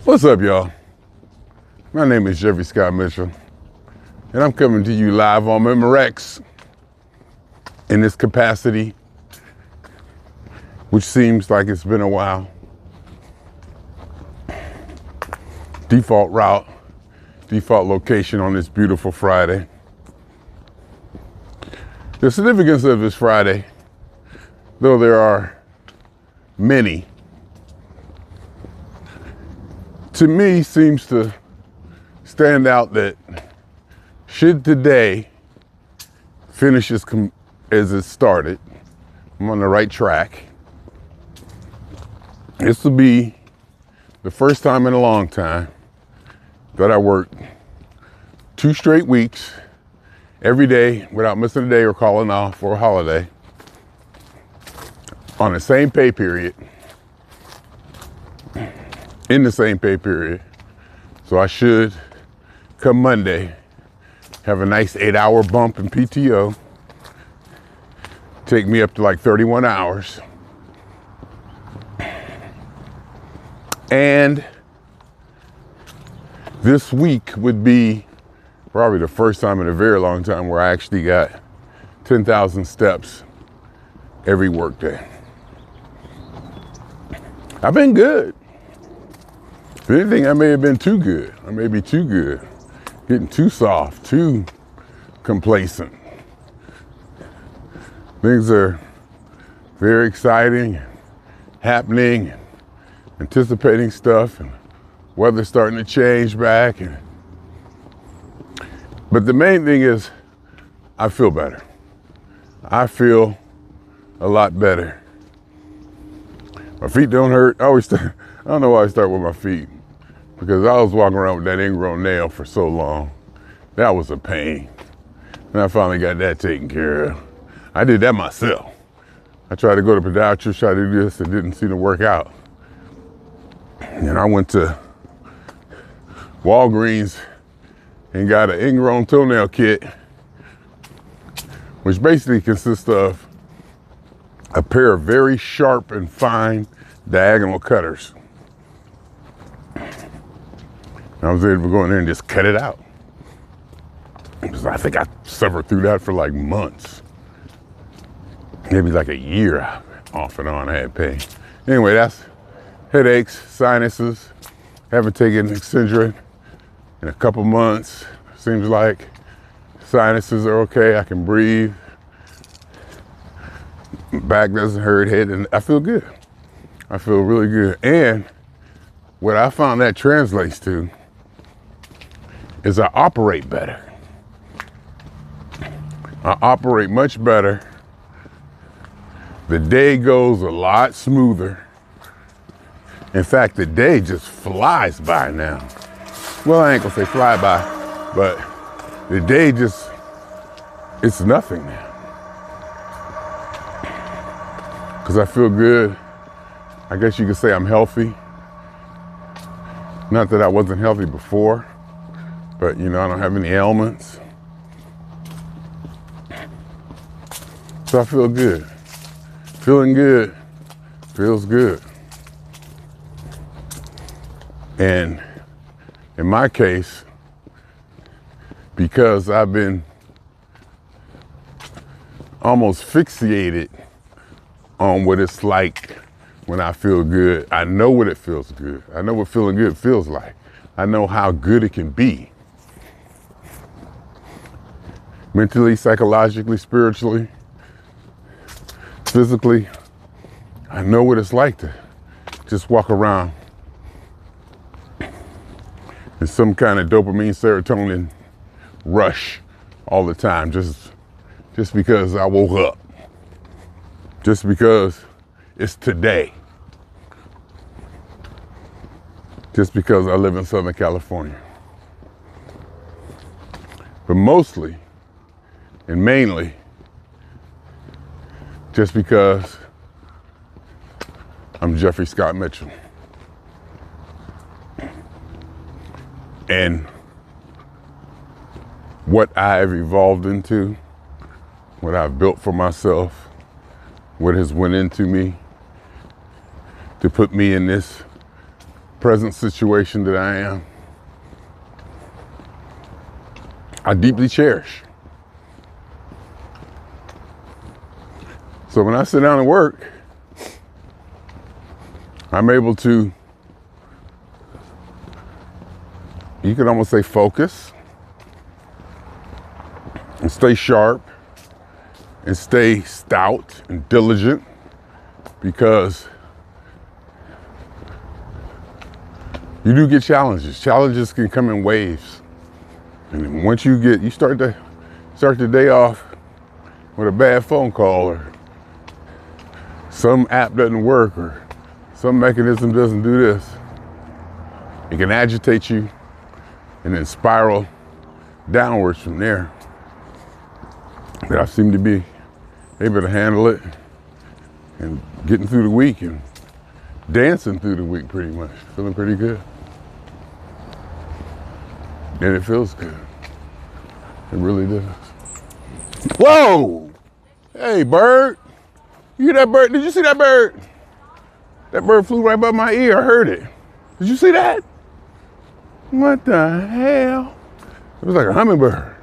What's up, y'all? My name is Jeffery Scott Mitchell, and I'm coming to you live on Memorex in this capacity, which seems like it's been a while. Default route, default location on this beautiful Friday. The significance of this Friday, though there are many, to me seems to stand out that should today finish as it started, I'm on the right track. This will be the first time in a long time that I worked 2 straight weeks, every day without missing a day or calling off for a holiday, on the same pay period, in the same pay period. So I should, come Monday, have a nice 8-hour bump in PTO, take me up to like 31 hours. And this week would be probably the first time in a very long time where I actually got 10,000 steps every workday. I've been good. If anything, I may have been too good. I may be too good, getting too soft, too complacent. Things are very exciting, happening, anticipating stuff, and weather's starting to change back. But the main thing is, I feel better. I feel a lot better. My feet don't hurt. I don't know why I start with my feet, because I was walking around with that ingrown nail for so long. That was a pain. And I finally got that taken care of. I did that myself. I tried to go to podiatrist, tried to do this, it didn't seem to work out. And I went to Walgreens and got an ingrown toenail kit, which basically consists of a pair of very sharp and fine diagonal cutters. I was able to go in there and just cut it out. I think I suffered through that for like months. Maybe like a year off and on I had pain. Anyway, that's headaches, sinuses. Haven't taken Excedrin in a couple months. Seems like sinuses are okay. I can breathe. Back doesn't hurt, head, and I feel good. I feel really good. And what I found that translates to is I operate better. I operate much better. The day goes a lot smoother. In fact, the day just flies by now. Well, I ain't gonna say fly by, but the day just, it's nothing now. Because I feel good. I guess you could say I'm healthy. Not that I wasn't healthy before, but I don't have any ailments. So I feel good. Feeling good feels good. And in my case, because I've been almost fixated on what it's like when I feel good, I know what it feels good. I know what feeling good feels like. I know how good it can be. Mentally, psychologically, spiritually, physically, I know what it's like to just walk around in some kind of dopamine, serotonin rush all the time, just because I woke up, just because it's today, just because I live in Southern California. But mostly and mainly just because I'm Jeffrey Scott Mitchell. And what I have evolved into, what I've built for myself, what has went into me to put me in this present situation that I am, I deeply cherish. So when I sit down and work, I'm able to, you could almost say, focus and stay sharp and stay stout and diligent, because you do get challenges. Challenges can come in waves. And once you start the day off with a bad phone call, or some app doesn't work, or some mechanism doesn't do this, it can agitate you and then spiral downwards from there. But I seem to be able to handle it and getting through the week and dancing through the week pretty much, feeling pretty good. And it feels good. It really does. Whoa! Hey, bird. You hear that bird? Did you see that bird? That bird flew right above my ear. I heard it. Did you see that? What the hell? It was like a hummingbird.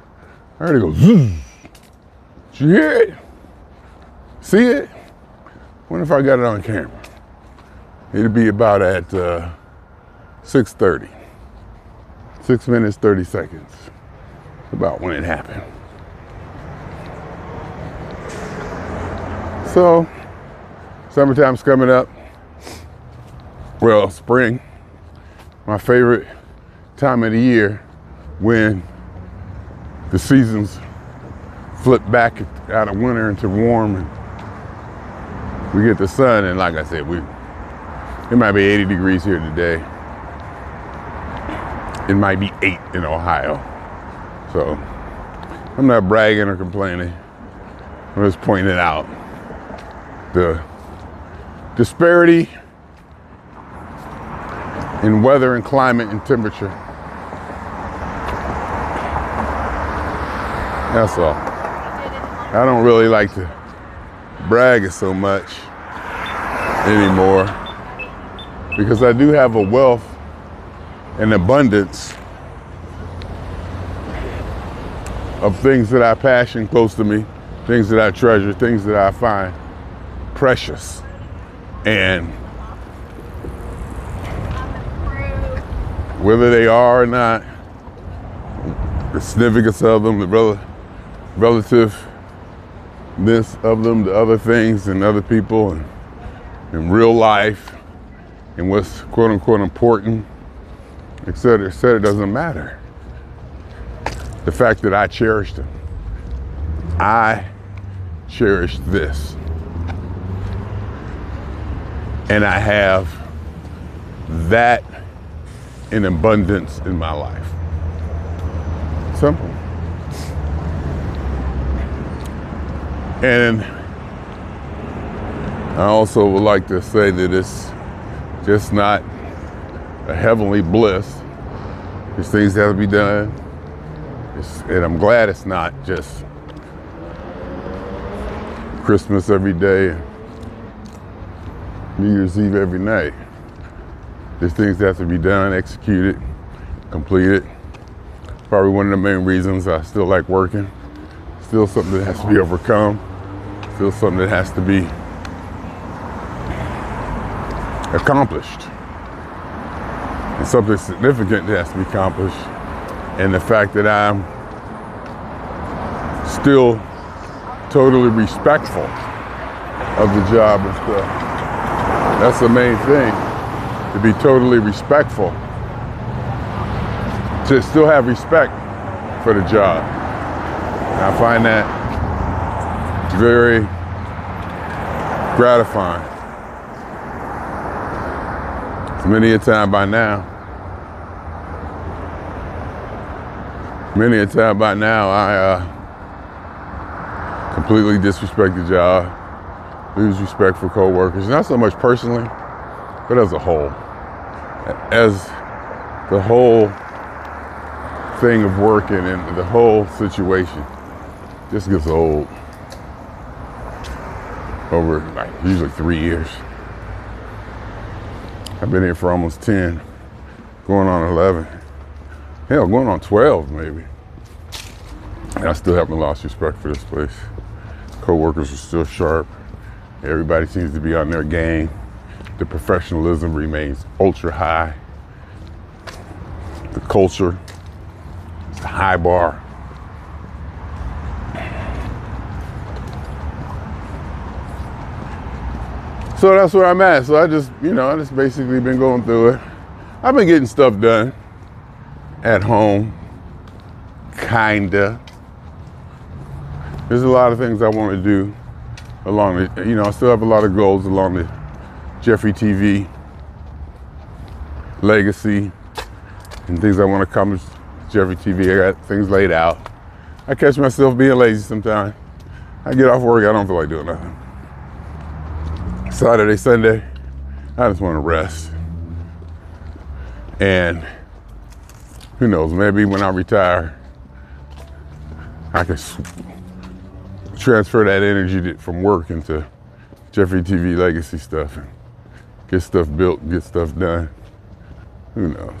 I heard it go zoom. Did you hear it? See it? Wonder if I got it on camera. It'll be about at 6:30. 6 minutes, 30 seconds. About when it happened. So, summertime's coming up. Well, spring, my favorite time of the year, when the seasons flip back out of winter into warm and we get the sun. And like I said, it might be 80 degrees here today. It might be 8 in Ohio. So I'm not bragging or complaining. I'm just pointing out the disparity in weather and climate and temperature. That's all. I don't really like to brag so much anymore, because I do have a wealth and abundance of things that I passion close to me, things that I treasure, things that I find precious. And whether they are or not, the significance of them, the relativeness of them to other things and other people, and in real life, and what's quote unquote important, et cetera, doesn't matter. The fact that I cherished them. I cherish this. And I have that in abundance in my life. Simple. And I also would like to say that it's just not a heavenly bliss. There's things that have to be done. And I'm glad it's not just Christmas every day, New Year's Eve every night. There's things that have to be done, executed, completed. Probably one of the main reasons I still like working. Still something that has to be overcome. Still something that has to be accomplished. And something significant that has to be accomplished. And the fact that I'm still totally respectful of the job and stuff. That's the main thing, to be totally respectful. To still have respect for the job. And I find that very gratifying. Many a time by now, I completely disrespect the job, lose respect for coworkers, not so much personally, but as a whole. As the whole thing of working and the whole situation just gets old over usually 3 years. I've been here for almost 10. going on 11. Hell, going on 12 maybe. And I still haven't lost respect for this place. Coworkers are still sharp. Everybody seems to be on their game. The professionalism remains ultra high. The culture is a high bar. So that's where I'm at. So I just basically been going through it. I've been getting stuff done at home, kinda. There's a lot of things I want to do along the, I still have a lot of goals along the Jeffery TV legacy and things I want to accomplish. Jeffery TV, I got things laid out. I catch myself being lazy sometimes. I get off work, I don't feel like doing nothing. Saturday, Sunday, I just want to rest. And who knows, maybe when I retire, I can transfer that energy from work into Jeffery TV legacy stuff and get stuff built, get stuff done. Who knows,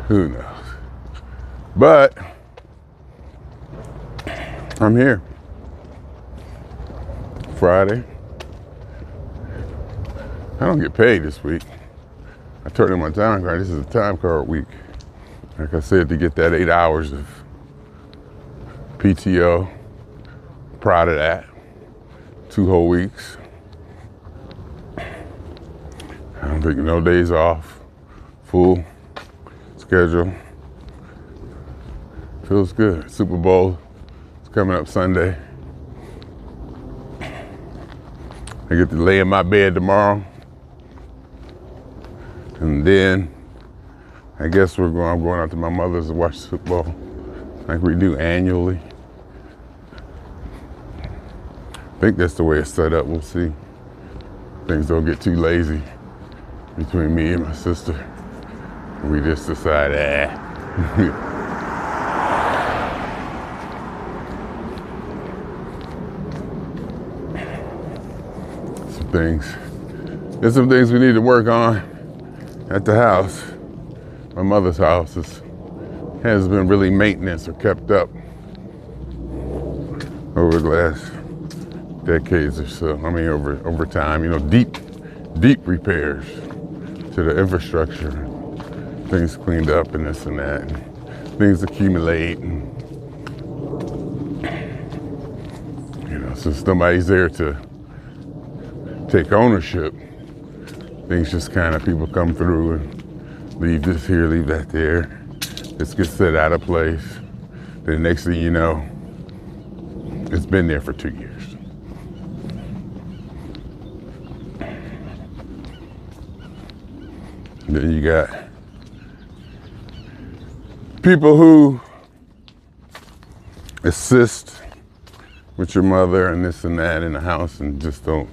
Who knows? But I'm here. Friday. I don't get paid this week. I turned in my time card. This is a time card week. Like I said, to get that 8 hours of PTO. Proud of that. 2 whole weeks. I don't take no days off. Full schedule. Feels good. Super Bowl is coming up Sunday. I get to lay in my bed tomorrow. And then I guess I'm going out to my mother's to watch football like we do annually. I think that's the way it's set up. We'll see. Things don't get too lazy between me and my sister. We just decide, There's some things we need to work on at the house. My mother's house hasn't been really maintenance or kept up over the last decades or so. I mean, over time, deep repairs to the infrastructure, things cleaned up and this and that, and things accumulate, and since nobody's there to take ownership, things just kind of, people come through and leave this here, leave that there. This gets set out of place. Then the next thing you know, it's been there for 2 years. Then you got people who assist with your mother and this and that in the house and just don't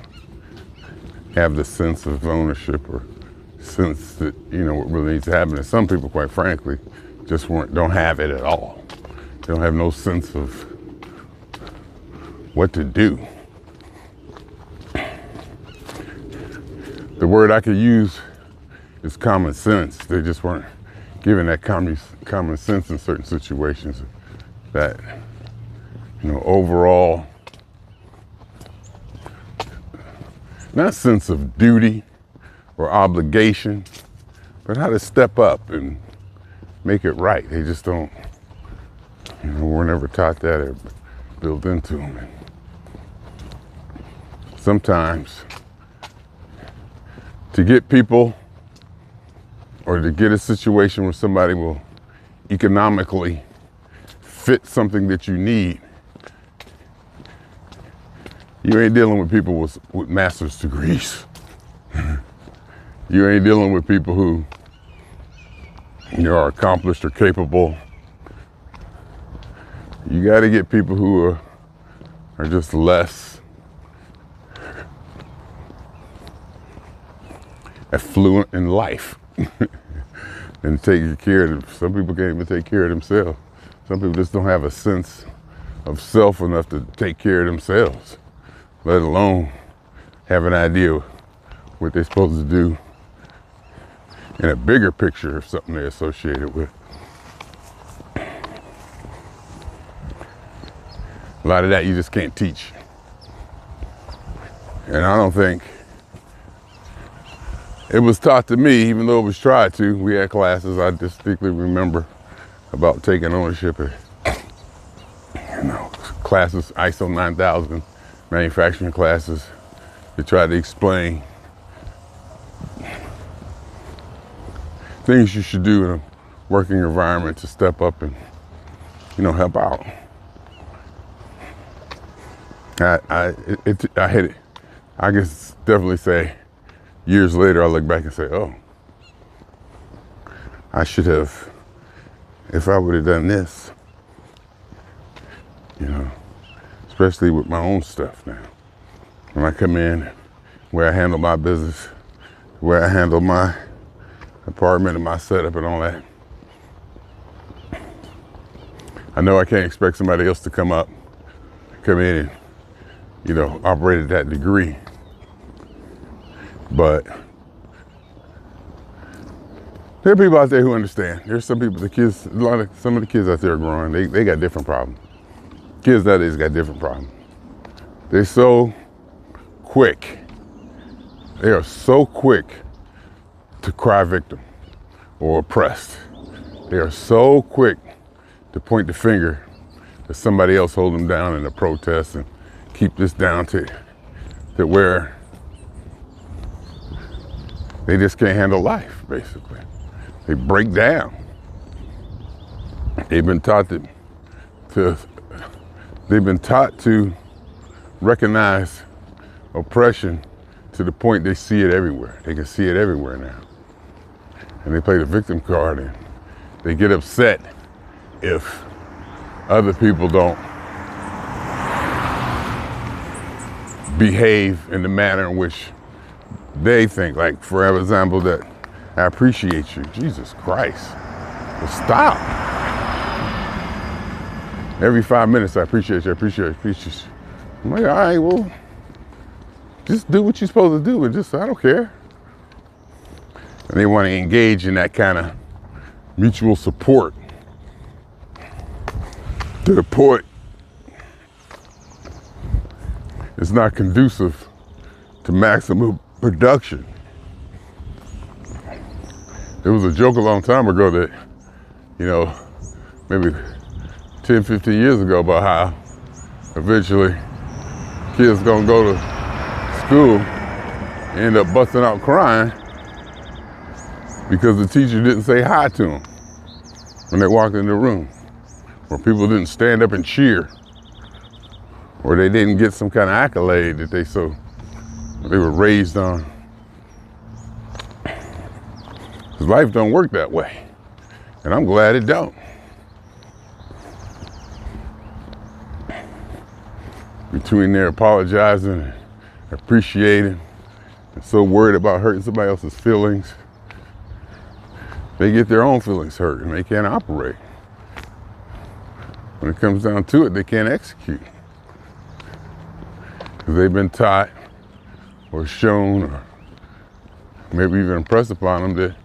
have the sense of ownership or sense that, what really needs to happen. And some people, quite frankly, just don't have it at all. They don't have no sense of what to do. The word I could use is common sense. They just weren't given that common sense in certain situations. That, overall, not sense of duty or obligation, but how to step up and make it right. They just don't, we're never taught that or built into them. Sometimes to get people or to get a situation where somebody will economically fit something that you need, you ain't dealing with people with master's degrees. You ain't dealing with people who are accomplished or capable. You got to get people who are just less affluent in life and taking care of them. Some people can't even take care of themselves. Some people just don't have a sense of self enough to take care of themselves. let alone have an idea what they're supposed to do in a bigger picture of something they're associated with. A lot of that you just can't teach. And I don't think it was taught to me, even though it was tried to. We had classes, I distinctly remember, about taking ownership of, classes, ISO 9000, manufacturing classes, to try to explain things you should do in a working environment to step up and, help out. I guess definitely say, years later, I look back and say, oh, I should have, if I would have done this, especially with my own stuff now. When I come in, where I handle my business, where I handle my apartment and my setup and all that, I know I can't expect somebody else to come in and, operate at that degree. But there are people out there who understand. There's some people, some of the kids out there are growing. They got different problems. Kids nowadays got different problems. They're so quick. They are so quick to cry victim or oppressed. They are so quick to point the finger at somebody else, hold them down in a protest and keep this down to where they just can't handle life, basically. They break down. They've been taught to recognize oppression to the point they see it everywhere. They can see it everywhere now. And they play the victim card, and they get upset if other people don't behave in the manner in which they think. Like, for example, that I appreciate you. Jesus Christ. Well, stop. Every 5 minutes, I appreciate you, I appreciate you, I appreciate you. I'm like, all right, well, just do what you're supposed to do, and I don't care. And they want to engage in that kind of mutual support to the point it's not conducive to maximum production. There was a joke a long time ago that, maybe 10, 15 years ago, about how eventually kids gonna go to school and end up busting out crying because the teacher didn't say hi to them when they walked in the room, or people didn't stand up and cheer, or they didn't get some kind of accolade that they were raised on. Because life don't work that way, and I'm glad it don't. Between their apologizing and appreciating and so worried about hurting somebody else's feelings, they get their own feelings hurt and they can't operate. When it comes down to it, they can't execute. Because they've been taught or shown or maybe even impressed upon them that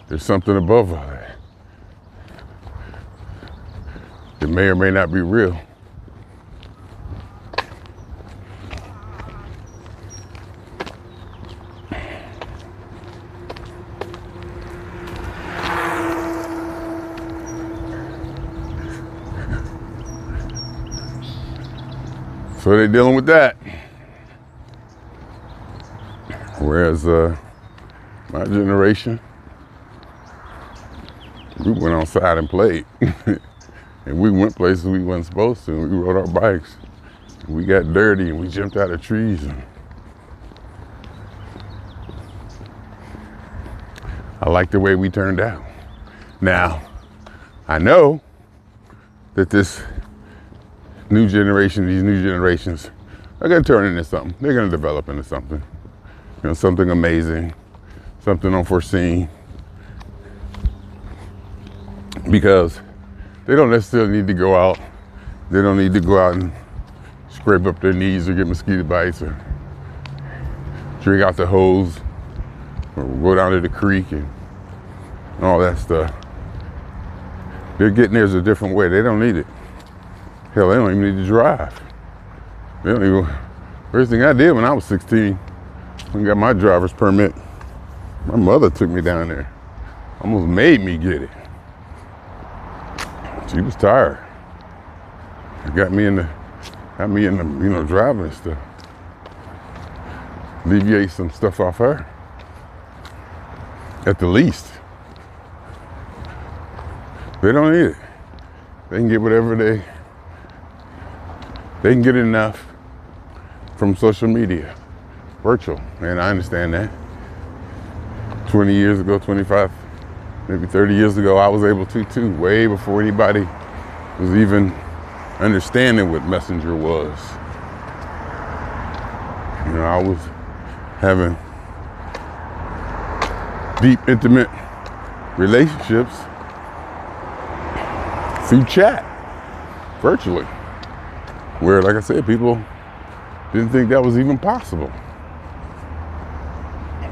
there's something above all that. It may or may not be real. So they're dealing with that. Whereas my generation, we went outside and played. And we went places we wasn't supposed to. We rode our bikes. And we got dirty and we jumped out of trees. And I like the way we turned out. Now, I know that these new generations are gonna turn into something. They're gonna develop into something. Something amazing, something unforeseen. Because they don't necessarily need to go out. They don't need to go out and scrape up their knees or get mosquito bites or drink out the hose or go down to the creek and all that stuff. They're getting theirs a different way. They don't need it. Hell, they don't even need to drive. They don't even. First thing I did when I was 16, I got my driver's permit. My mother took me down there. Almost made me get it. She was tired. Got me in the, driving and stuff. Alleviate some stuff off her. At the least. They don't need it. They can get whatever they can get enough from social media, virtual, and I understand that. 20 years ago, 25, maybe 30 years ago, I was able to too, way before anybody was even understanding what Messenger was. You know, I was having deep, intimate relationships through chat, virtually, where, like I said, people didn't think that was even possible.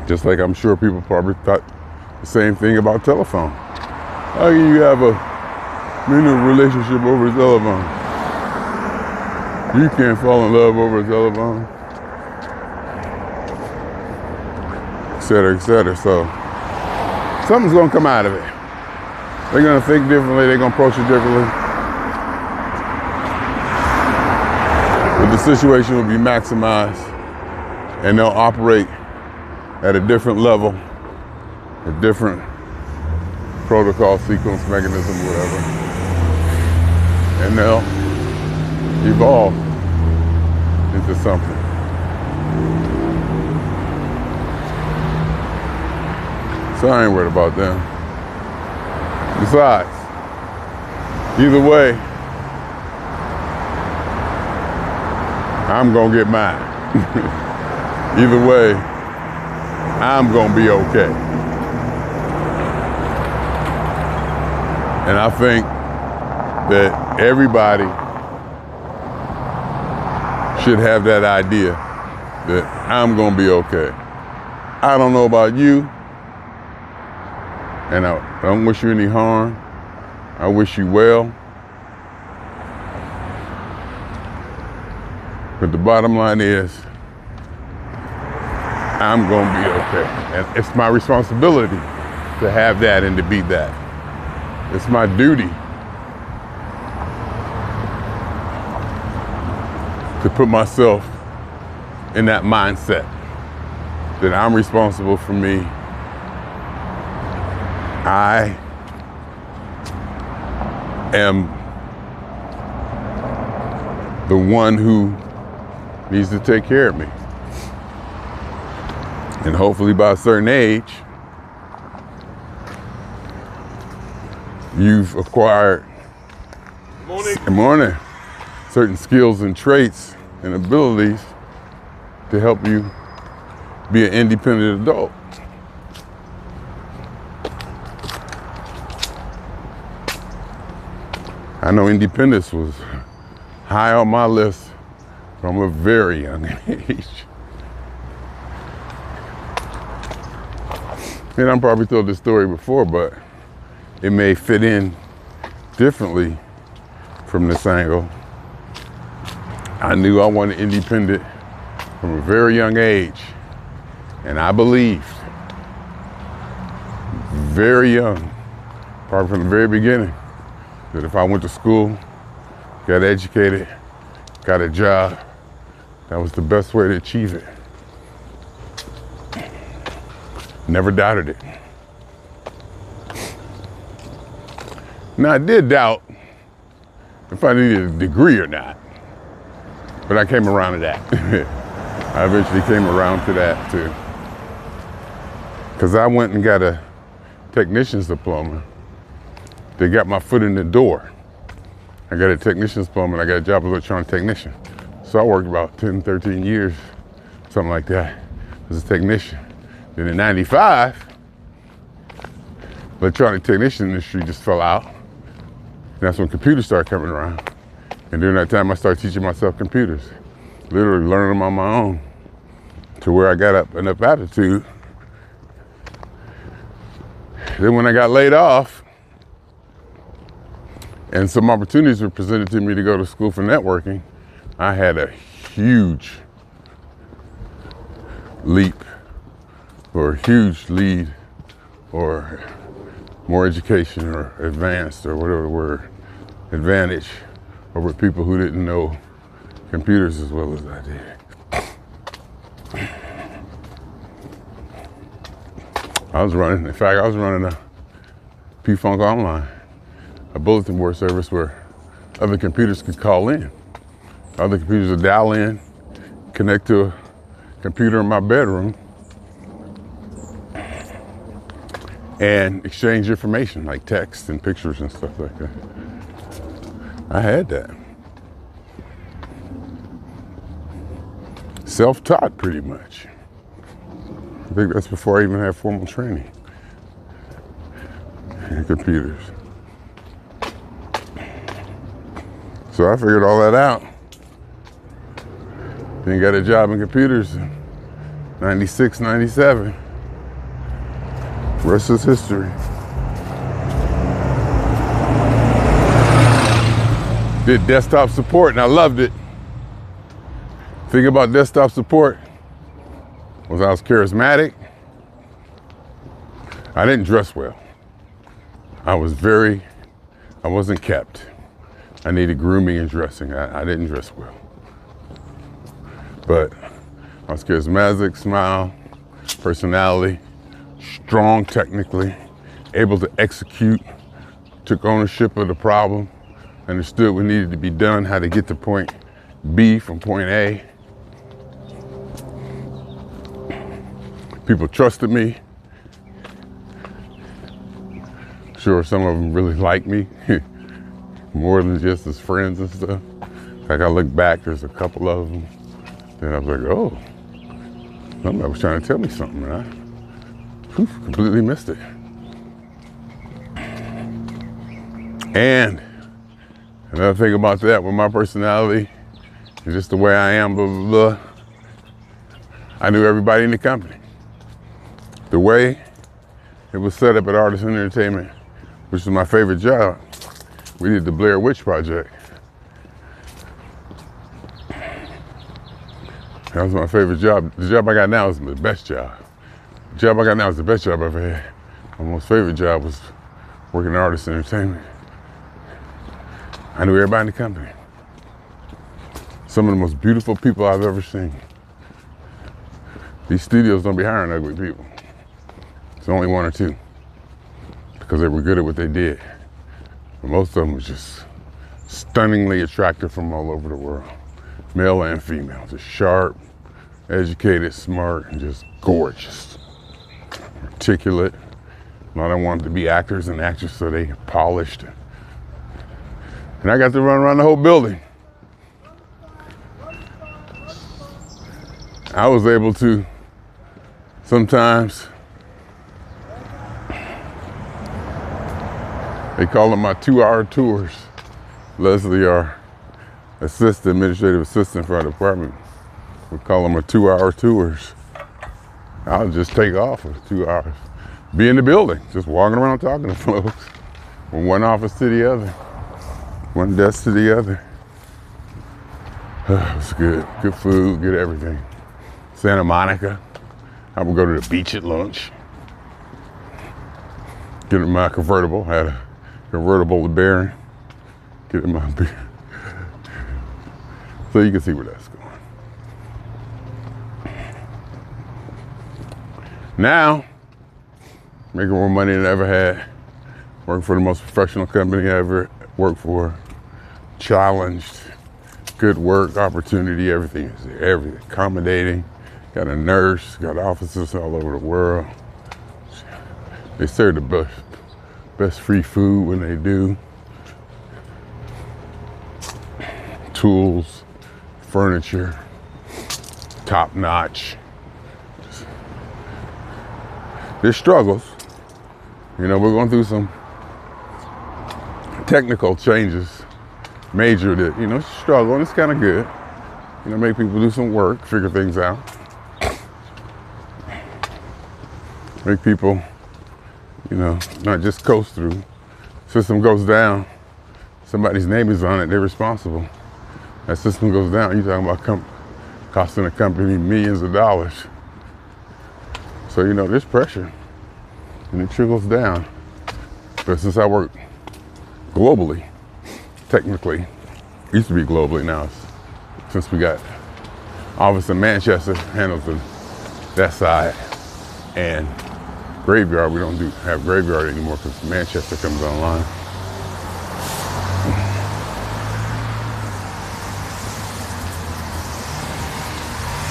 Just like I'm sure people probably thought the same thing about telephone. How can you have a minute relationship over the telephone? You can't fall in love over the telephone. Et cetera, et cetera. So something's gonna come out of it. They're gonna think differently, they're gonna approach it differently. But the situation will be maximized and they'll operate at a different level, a different protocol, sequence, mechanism, whatever. And they'll evolve into something. So I ain't worried about them. Besides, either way, I'm gonna get mine. Either way, I'm gonna be okay. And I think that everybody should have that idea that I'm gonna be okay. I don't know about you, and I don't wish you any harm. I wish you well. But the bottom line is, I'm gonna be okay. And it's my responsibility to have that and to be that. It's my duty to put myself in that mindset that I'm responsible for me. I am the one who needs to take care of me. And hopefully by a certain age, you've acquired certain skills and traits and abilities to help you be an independent adult. I know independence was high on my list from a very young age. And I'm probably told this story before, but it may fit in differently from this angle. I knew I wanted independent from a very young age. And I believed, very young, probably from the very beginning, that if I went to school, got educated, got a job, that was the best way to achieve it. Never doubted it. Now, I did doubt if I needed a degree or not, but I came around to that. I eventually came around to that too. Because I went and got a technician's diploma that got my foot in the door. I got a technician's diploma and I got a job as an electronic technician. So I worked about 10, 13 years, something like that, as a technician. Then in '95, electronic technician industry just fell out. And that's when computers started coming around. And during that time, I started teaching myself computers. literally learning them on my own to where I got up enough aptitude. Then when I got laid off and some opportunities were presented to me to go to school for networking, I had a huge leap or a huge lead or more education or advanced or whatever the word, advantage over people who didn't know computers as well as I did. I was running a P-Funk Online, a bulletin board service where other computers could call in. Other computers would dial in, connect to a computer in my bedroom, and exchange information like text and pictures and stuff like that. I had that. Self-taught pretty much. I think that's before I even had formal training in computers. So I figured all that out. Then got a job in computers in 96, 97. Rest is history. Did desktop support and I loved it. Thing about desktop support was I was charismatic. I didn't dress well. I wasn't kept. I needed grooming and dressing. I didn't dress well. But I was charismatic, smile, personality, strong technically, able to execute, took ownership of the problem, understood what needed to be done, how to get to point B from point A. People trusted me. Sure, some of them really liked me, more than just as friends and stuff. Like I look back, there's a couple of them. Then I was like, oh, somebody was trying to tell me something, and I completely missed it. And another thing about that, with my personality, and just the way I am, blah, blah, blah, I knew everybody in the company. The way it was set up at Artisan Entertainment, which is my favorite job, we did the Blair Witch Project. That was my favorite job. The job I got now is the best job. The job I got now is the best job I've ever had. My most favorite job was working at Artisan Entertainment. I knew everybody in the company. Some of the most beautiful people I've ever seen. These studios don't be hiring ugly people. It's only one or two, because they were good at what they did. But most of them was just stunningly attractive from all over the world. Male and female, just sharp, educated, smart, and just gorgeous. Articulate. A lot of them wanted to be actors and actresses, so they polished. And I got to run around the whole building. I was able to sometimes, they call them my 2-hour tours. Leslie, our administrative assistant for our department, we call them a 2-hour tours. I'll just take off for 2 hours. Be in the building, just walking around talking to folks. From one office to the other, one desk to the other. It was good. Good food, good everything. Santa Monica. I would go to the beach at lunch. Get in my convertible. Had a convertible to Barron. Get in my beer. So you can see where that's going. Now, making more money than I ever had. Working for the most professional company I ever worked for. Challenged. Good work, opportunity, everything is there. Everything. Accommodating. Got a nurse, got offices all over the world. They serve the best free food when they do. Tools, furniture, top notch. There's struggles. You know, we're going through some technical changes, major that, you know, struggle, and it's kind of good. make people do some work, figure things out. Make people, not just coast through. System goes down, somebody's name is on it, they're responsible. That system goes down, you're talking about costing a company millions of dollars. So, there's pressure, and it trickles down. But since I work globally, technically, used to be globally now, since we got office in Manchester, handles that side, and graveyard, we don't have graveyard anymore because Manchester comes online.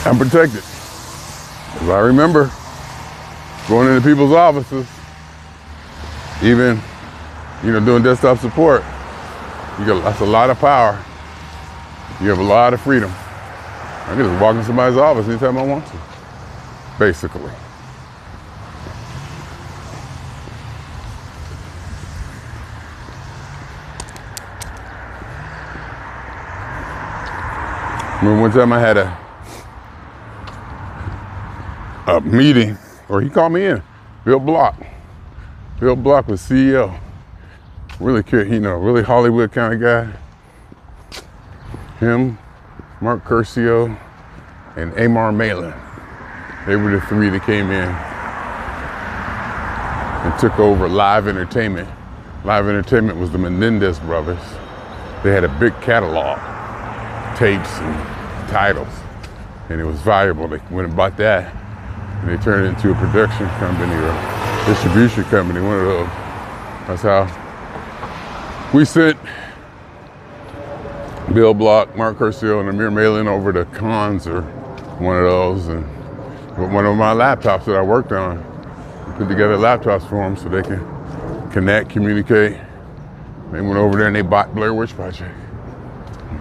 I'm protected. Because I remember going into people's offices, even, doing desktop support, that's a lot of power. You have a lot of freedom. I can just walk in somebody's office anytime I want to, basically. I remember one time I had a meeting, or he called me in, Bill Block. Bill Block was CEO. Really cute, really Hollywood kind of guy. Him, Mark Curcio, and Amar Malin. They were the three that came in and took over Live Entertainment. Live Entertainment was the Menendez brothers. They had a big catalog, tapes and titles, and it was valuable. They went and bought that, and they turned it into a production company or distribution company, one of those. That's how we sent Bill Block, Mark Curcio, and Amir Malin over to Cons or one of those, and with one of my laptops that I worked on, put together laptops for them so they can connect, communicate. They went over there and they bought Blair Witch Project.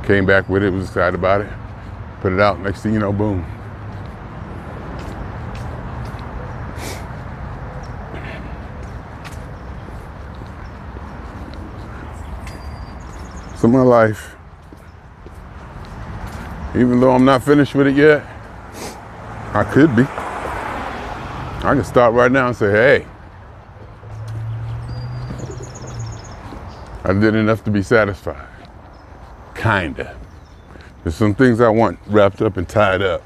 Came back with it, was excited about it, put it out, next thing you know, boom. So my life, even though I'm not finished with it yet, I could be. I can start right now and say, hey, I did enough to be satisfied. Kinda. There's some things I want wrapped up and tied up.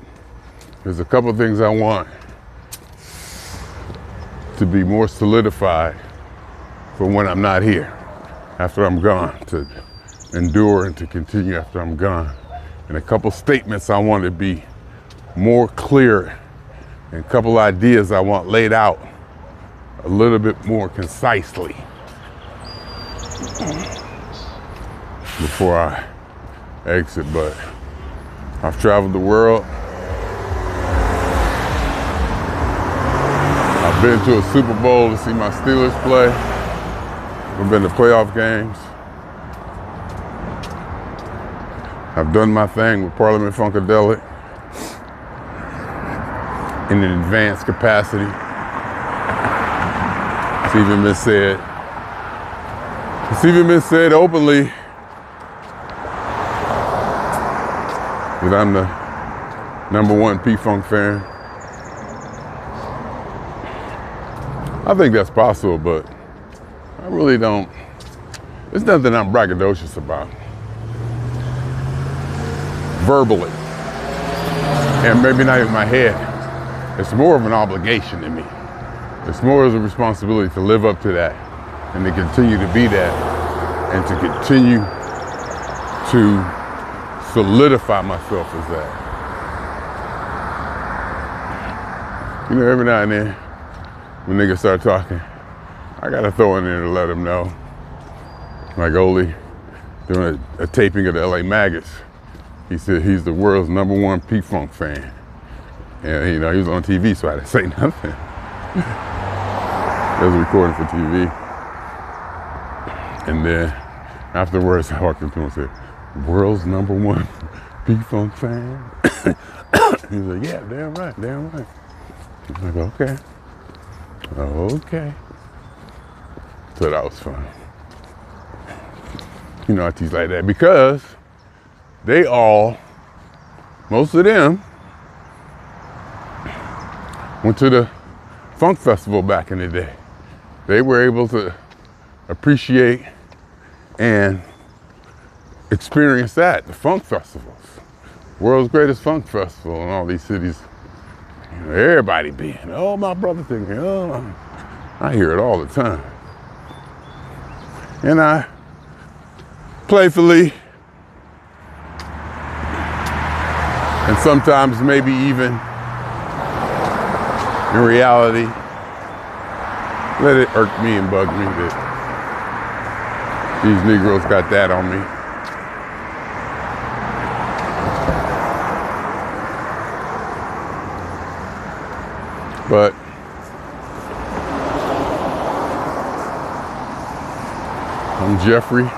There's a couple of things I want to be more solidified for when I'm not here, after I'm gone, to endure and to continue after I'm gone. And a couple statements I want to be more clear, and a couple ideas I want laid out a little bit more concisely before I exit. But I've traveled the world. I've been to a Super Bowl to see my Steelers play. I've been to playoff games. I've done my thing with Parliament Funkadelic in an advanced capacity. It's even been said openly that I'm the #1 P-Funk fan. I think that's possible, but I really don't. It's nothing I'm braggadocious about. Verbally, and maybe not in my head. It's more of an obligation to me. It's more of a responsibility to live up to that and to continue to be that and to continue to solidify myself as that. Every now and then when niggas start talking, I gotta throw in there to let them know. Like Oli doing a taping of the LA Maggots. He said he's the world's #1 P-Funk fan. And he was on TV, so I didn't say nothing. It was recording for TV. And then afterwards, I walked into him and said, world's #1 P-Funk fan? He was like, yeah, damn right. I was like, okay. So that was fun. I teach like that because they all most of them went to the funk festival back in the day. They were able to appreciate and experience that, the funk festivals. World's greatest funk festival in all these cities. You know, everybody being, oh, my brother thinking, oh, I hear it all the time. And I playfully, and sometimes maybe even in reality, let it irk me and bug me that these Negroes got that on me. But I'm Jeffery,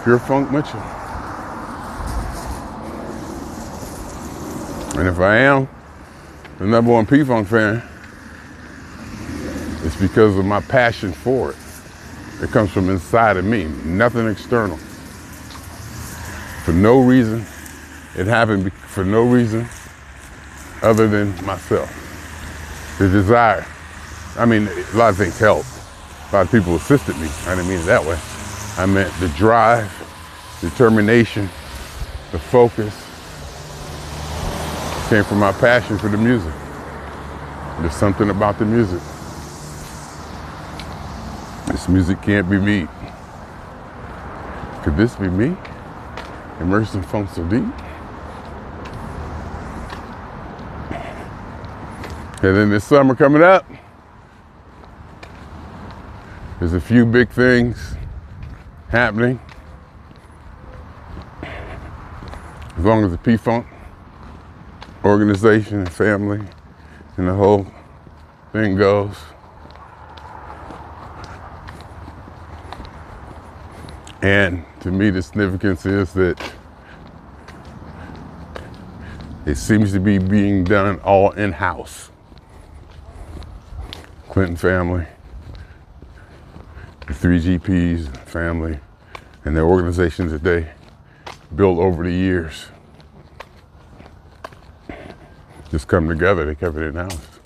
Pure Funk Mitchell. And if I am the #1 P-Funk fan, it's because of my passion for it. It comes from inside of me, nothing external. For no reason, it happened for no reason other than myself. The desire. I mean, a lot of things helped. A lot of people assisted me. I didn't mean it that way. I meant the drive, determination, the focus came from my passion for the music. There's something about the music. This music can't be me. Could this be me? Immersed in funk so deep? And then this summer coming up, there's a few big things happening. As long as the P-Funk organization and family and the whole thing goes. And to me, the significance is that it seems to be being done all in-house. Clinton family, the 3 GPs family, and their organizations that they built over the years just come together. They kept it in-house.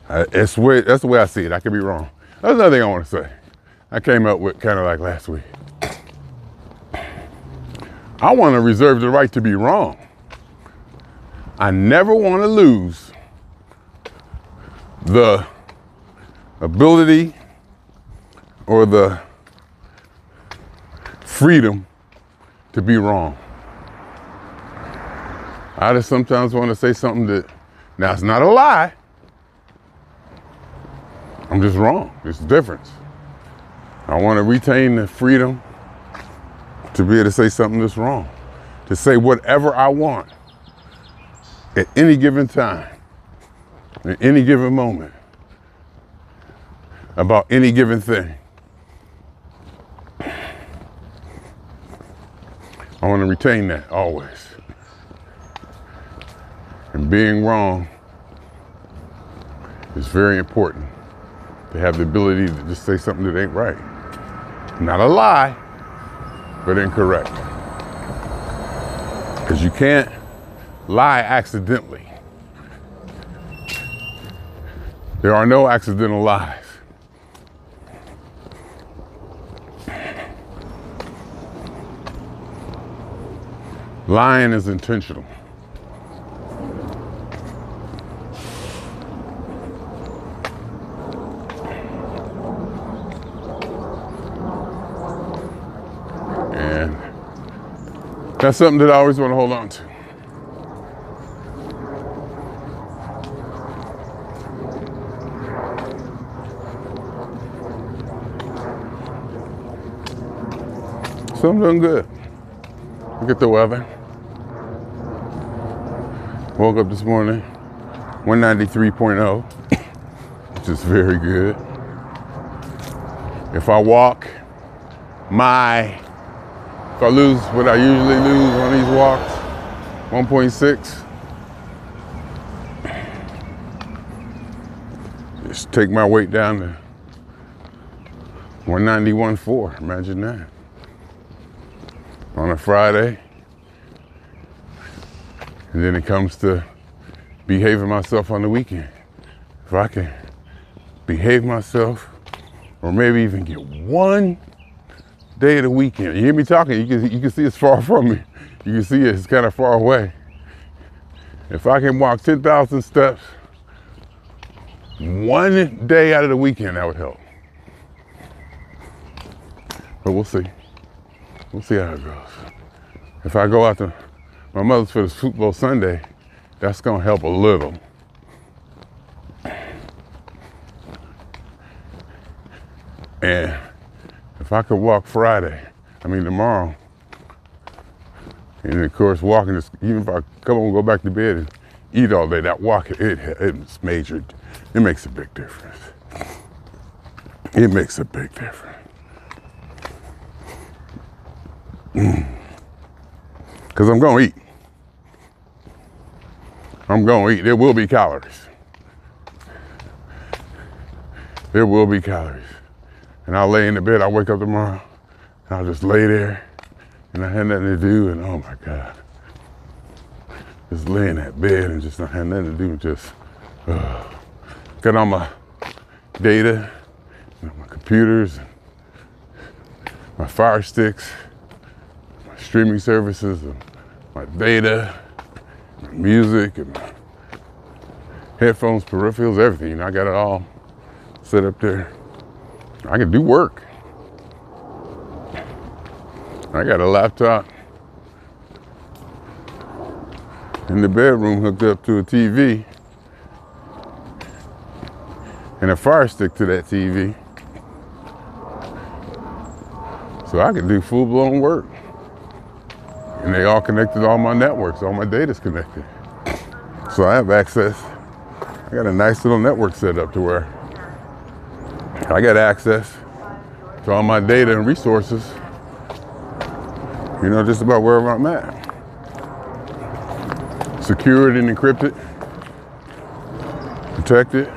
That's the way I see it. I could be wrong. That's another thing I want to say. I came up with kind of like last week. I want to reserve the right to be wrong. I never want to lose the ability or the freedom to be wrong. I just sometimes want to say something that, now it's not a lie. I'm just wrong. There's a difference. I want to retain the freedom to be able to say something that's wrong, to say whatever I want at any given time, at any given moment, about any given thing. I want to retain that always. And being wrong is very important, to have the ability to just say something that ain't right. Not a lie, but incorrect. Because you can't lie accidentally. There are no accidental lies. Lying is intentional. And that's something that I always want to hold on to. So I'm doing good. Look at the weather. Woke up this morning, 193.0, which is very good. If I walk if I lose what I usually lose on these walks, 1.6, just take my weight down to 191.4, imagine that. On a Friday, And then it comes to behaving myself on the weekend. If I can behave myself, or maybe even get one day of the weekend. You hear me talking, you can see it's far from me. You can see it's kind of far away. If I can walk 10,000 steps one day out of the weekend, that would help. But we'll see. We'll see how it goes. If I go out to my mother's for the Super Bowl Sunday, that's gonna help a little. And if I could walk tomorrow, and of course walking, even if I come home and go back to bed and eat all day, that walk, it's major. It makes a big difference. It makes a big difference. Because I'm gonna eat. I'm gonna eat. There will be calories. There will be calories. And I'll lay in the bed, I'll wake up tomorrow, and I'll just lay there, and I had nothing to do, and oh my God. Just lay in that bed and just not have nothing to do, and just got all my data, my computers, my Fire Sticks, my streaming services, and my data, my music, and my headphones, peripherals, everything. I got it all set up there. I can do work. I got a laptop in the bedroom hooked up to a TV and a Fire Stick to that TV. So I can do full-blown work. And they all connected to all my networks, all my data's connected. So I have access. I got a nice little network set up to where I got access to all my data and resources, just about wherever I'm at. Secured and encrypted, protected.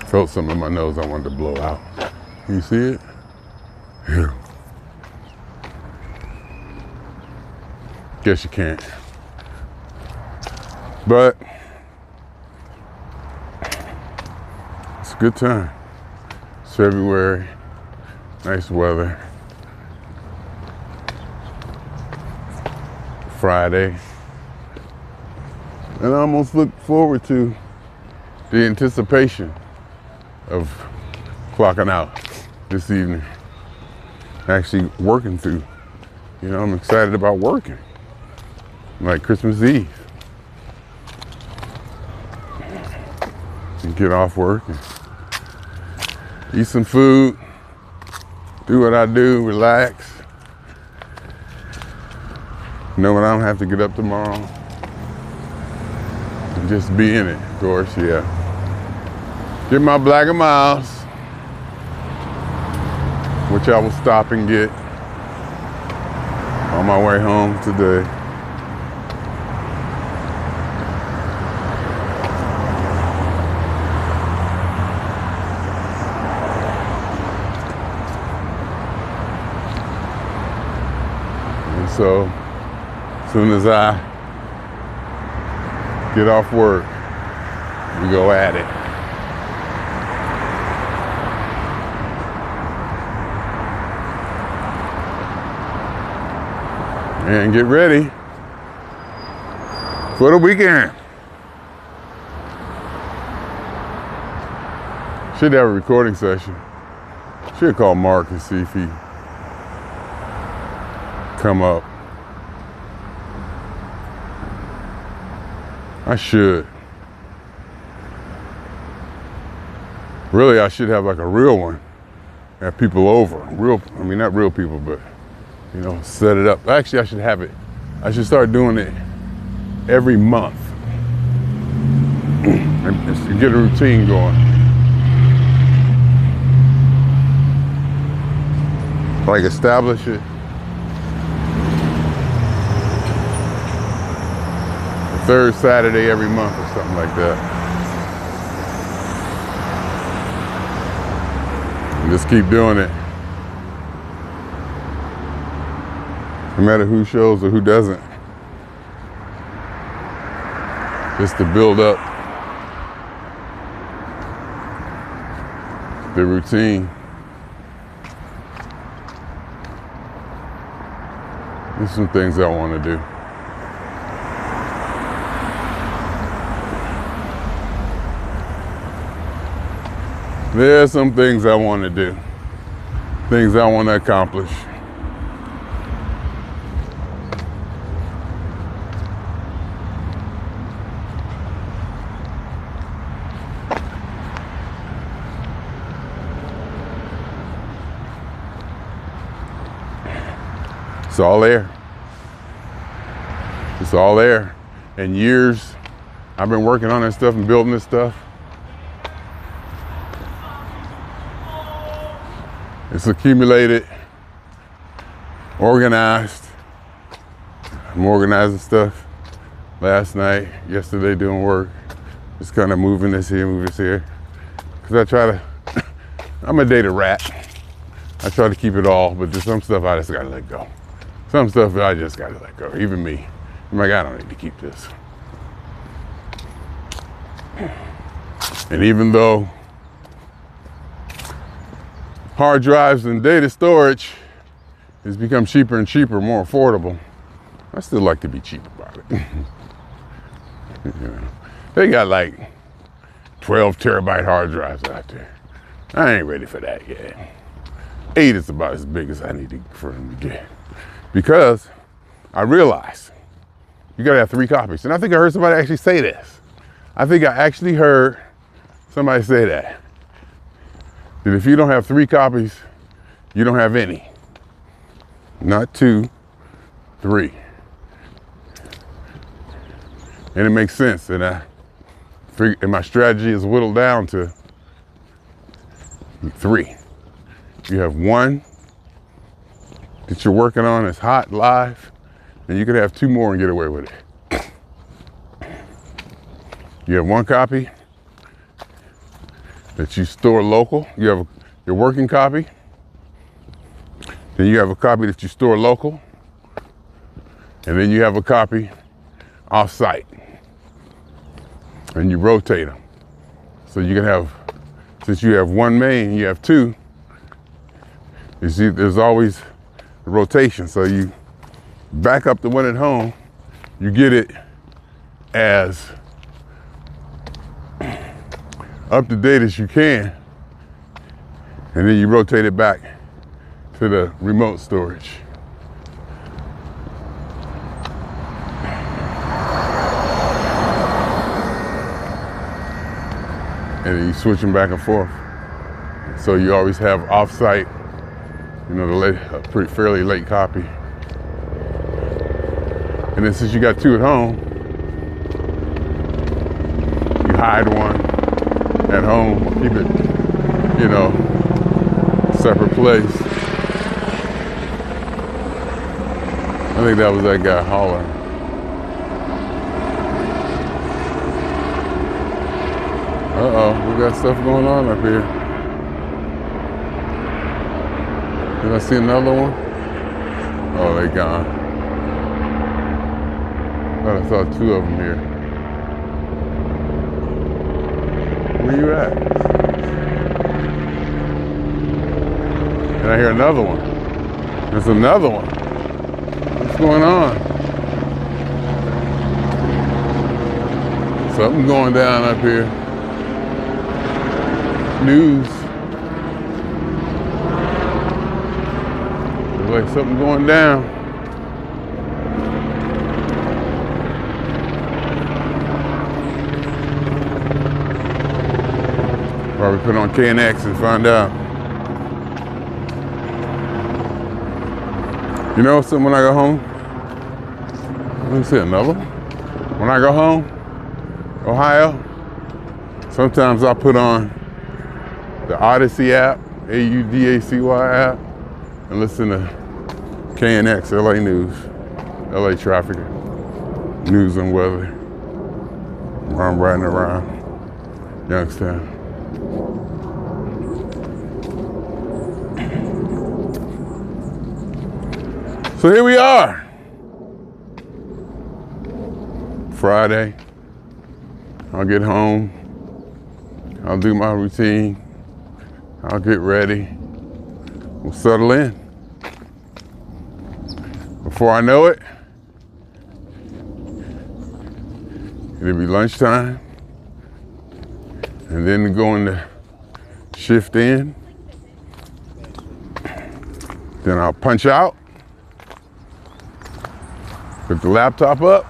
Felt something in my nose I wanted to blow out. You see it? Yeah. Guess you can't. But it's a good time. It's February, nice weather. Friday. And I almost look forward to the anticipation of clocking out this evening. Actually working through. I'm excited about working. Like Christmas Eve. And get off work and eat some food, do what I do, relax. Know when I don't have to get up tomorrow. And just be in it, of course, yeah. Get my bag of miles, which I will stop and get on my way home today. So, as soon as I get off work, we go at it. And get ready for the weekend. Should have a recording session. Should call Mark and see if he come up. I should. Really, I should have like a real one. Have people over. Not real people, but set it up. Actually, I should have it. I should start doing it every month and just get a routine going. Like establish it. Third Saturday every month or something like that. And just keep doing it. No matter who shows or who doesn't. Just to build up the routine. There's some things I want to do. There's some things I want to do. Things I want to accomplish. It's all there. It's all there. And years, I've been working on this stuff and building this stuff. It's accumulated, organized. I'm organizing stuff last night, yesterday doing work. Just kind of moving this here, moving this here. Because I try to, I'm a data rat. I try to keep it all, but there's some stuff I just gotta let go. Some stuff I just gotta let go, even me. I'm like, I don't need to keep this. And even though hard drives and data storage has become cheaper and cheaper, more affordable, I still like to be cheap about it. You know, they got like 12 terabyte hard drives out there. I ain't ready for that yet. 8 is about as big as I need for them to get. Because I realized you gotta have 3 copies. And I think I heard somebody actually say this. I think I actually heard somebody say that if you don't have 3 copies, you don't have any. Not 2, 3. And it makes sense. And my strategy is whittled down to 3. You have 1 that you're working on, it's hot, live, and you could have 2 more and get away with it. You have 1 copy that you store local. You have your working copy. Then you have a copy that you store local. And then you have a copy off-site. And you rotate them. So you can have, since you have 1 main, you have 2. You see, there's always a rotation. So you back up the one at home, you get it as up to date as you can, and then you rotate it back to the remote storage. And then you switch them back and forth. So you always have off-site, you know, a fairly late copy. And then since you got 2 at home, you hide one at home, keep it, you know, separate place. I think that was that guy hollering. Uh-oh, we got stuff going on up here. Did I see another one? Oh, they gone. Thought I saw 2 of them here. Where you at? And I hear another one. There's another one. What's going on? Something going down up here. News. There's like something going down. Probably put on KNX and find out. You know something, when I go home? Let me see another one. When I go home, Ohio, sometimes I put on the Odyssey app, AUDACY app, and listen to KNX, LA News, LA traffic, news and weather. Where I'm riding around Youngstown. So here we are. Friday. I'll get home. I'll do my routine. I'll get ready. We'll settle in. Before I know it, it'll be lunchtime. And then going to shift in. Then I'll punch out. Put the laptop up.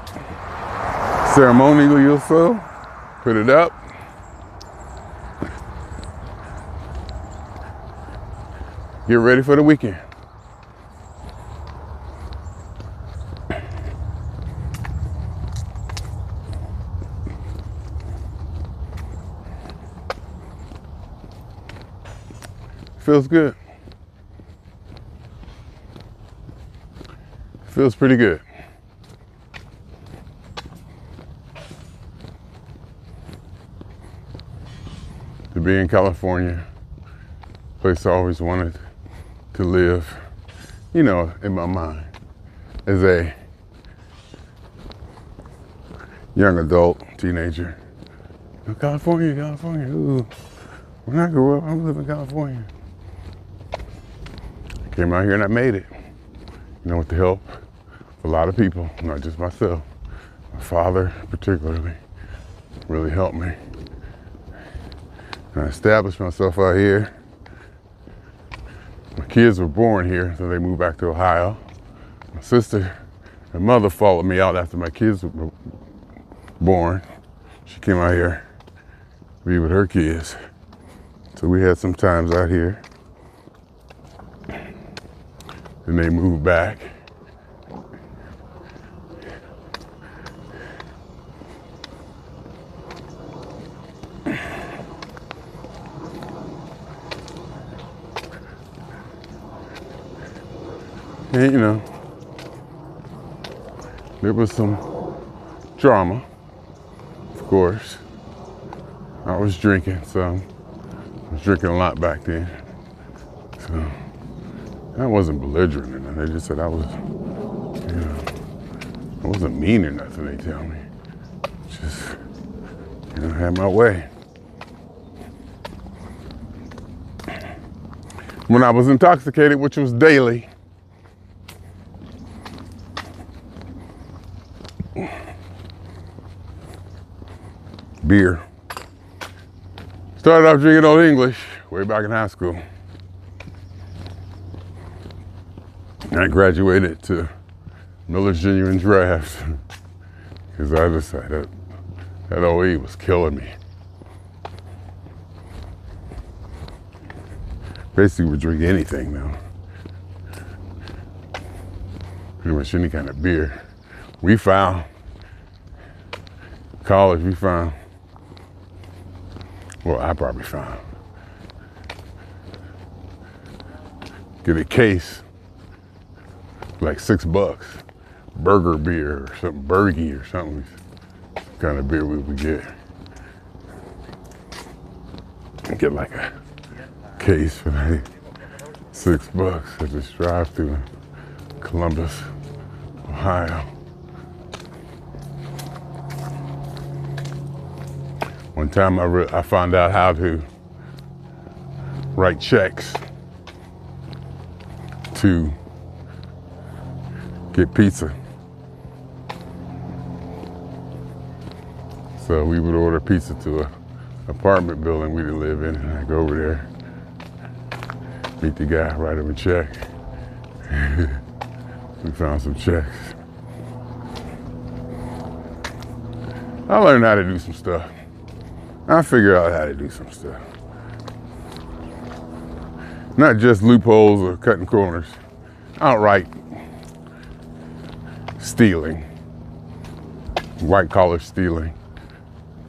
Ceremonially or so. Put it up. Get ready for the weekend. Feels good. Feels pretty good. To be in California, place I always wanted to live, you know, in my mind, as a young adult, teenager. California, ooh. When I grew up, I'm living in California. I came out here and I made it. You know, with the help of a lot of people, not just myself. My father, particularly, really helped me. And I established myself out here. My kids were born here, so they moved back to Ohio. My sister and mother followed me out after my kids were born. She came out here to be with her kids. So we had some times out here. Then they moved back. And, you know, there was some drama, of course. I was drinking, so I was drinking a lot back then. So I wasn't belligerent or nothing. They just said I was, you know, I wasn't mean or nothing, they tell me. Just, you know, had my way. When I was intoxicated, which was daily, beer. Started off drinking Old English way back in high school. I graduated to Miller's Genuine Draft because I decided that OE was killing me. Basically, would drink anything now. Pretty much any kind of beer. We found, college, we found, well, I probably found, get a case, like $6, burger beer or something, Bergie or something, kind of beer we would get. Get like a case for like $6 at this drive-thru in Columbus, Ohio. One time I found out how to write checks to get pizza. So we would order pizza to an apartment building we didn't live in, and I go over there, meet the guy, write him a check. We found some checks. I learned how to do some stuff. I figured out how to do some stuff. Not just loopholes or cutting corners. Outright stealing. White collar stealing.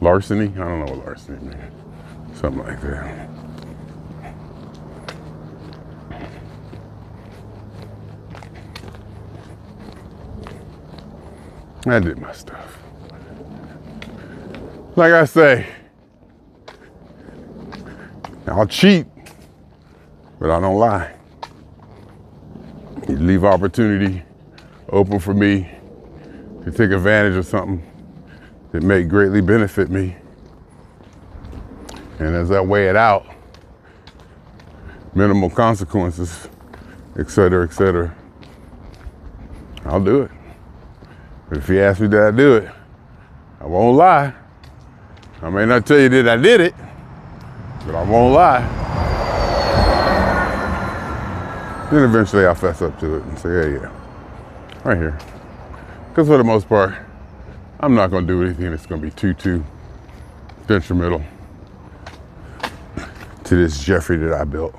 Larceny? I don't know what larceny means. Something like that. I did my stuff. Like I say, I'll cheat, but I don't lie. You leave opportunity open for me to take advantage of something that may greatly benefit me. And as I weigh it out, minimal consequences, et cetera, I'll do it. But if you ask me did I do it, I won't lie. I may not tell you that I did it, but I won't lie. Then eventually I'll fess up to it and say, yeah, right here. Because for the most part, I'm not going to do anything that's going to be too detrimental to this Jeffery that I built.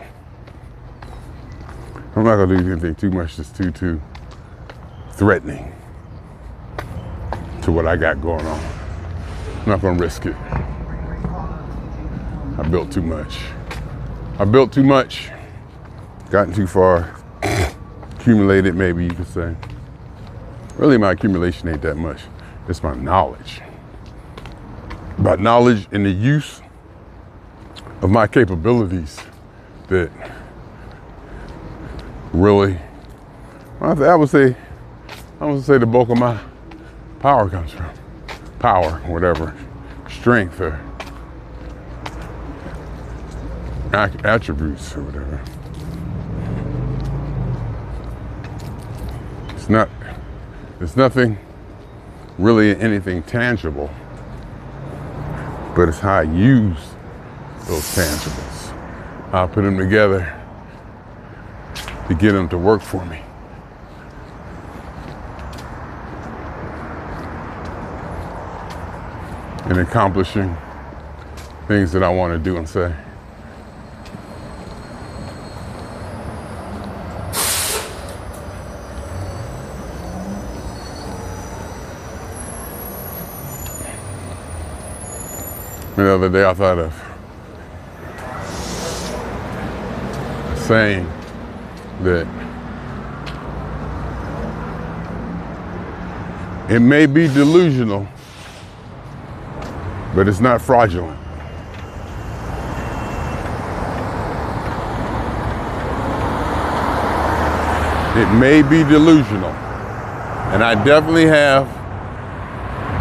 I'm not going to do anything too much that's too threatening to what I got going on. I'm not going to risk it. I built too much. Gotten too far, accumulated, maybe you could say. Really, my accumulation ain't that much. It's my knowledge. About knowledge and the use of my capabilities that really, I would say the bulk of my power comes from. Power, whatever, strength or attributes or whatever. It's nothing really anything tangible, but it's how I use those tangibles. How I put them together to get them to work for me. And accomplishing things that I want to do and say. The other day I thought of a saying that it may be delusional, but it's not fraudulent. It may be delusional, and I definitely have